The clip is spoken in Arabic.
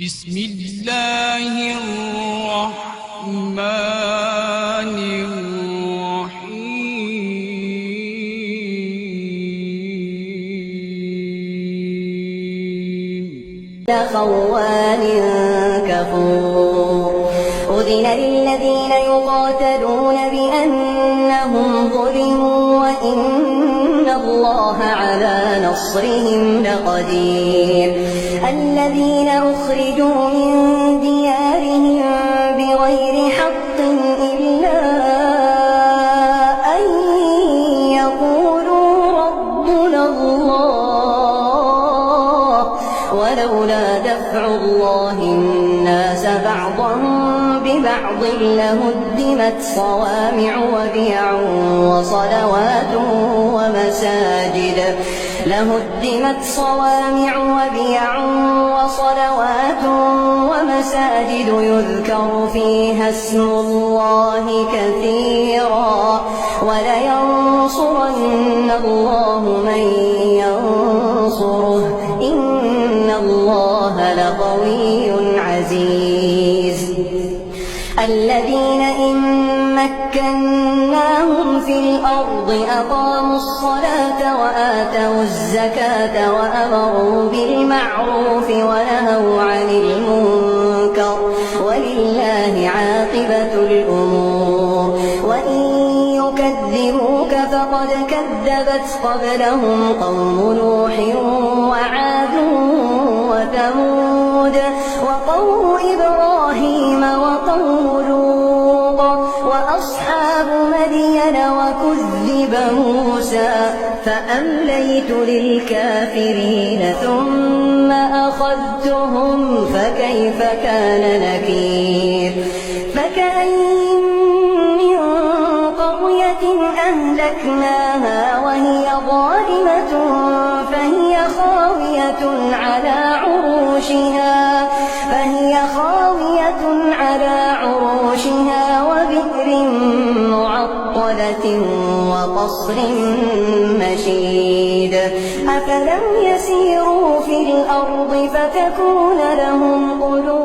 بسم الله الرحمن الرحيم خوان كفور أذن للذين يقاتلون بأنهم ظلموا وإن الله على نصرهم لقدير الذين أخرجوا من ديارهم بغير حق إلا أن يقولوا ربنا الله ولولا دفع الله الناس بعضهم ببعض لهدمت صوامع وبيع وصلوات ومساجد يذكر فيها اسم الله كثيرا ولينصرن الله من ينصره إن الله لقوي عزيز الذين إن مكناهم في الأرض أقاموا الصلاة وآتوا الزكاة وأمروا بالمعروف ونهوا عن المنكر ولله عاقبة الأمور وإن يكذبوك فقد كذبت قبلهم قوم نوح وعاد وثمود وقوم إبراهيم وقوم لوط وأصحاب مدين وكذب موسى فأمليت للكافرين ثم أخذتهم فكيف كان نكير فكأين من قرية أهلكناها وهي ظالمة فهي خاوية على عروشها وبئر معطلة وقصر مشيد أفلم يسيروا في الأرض فتكون لهم قلوب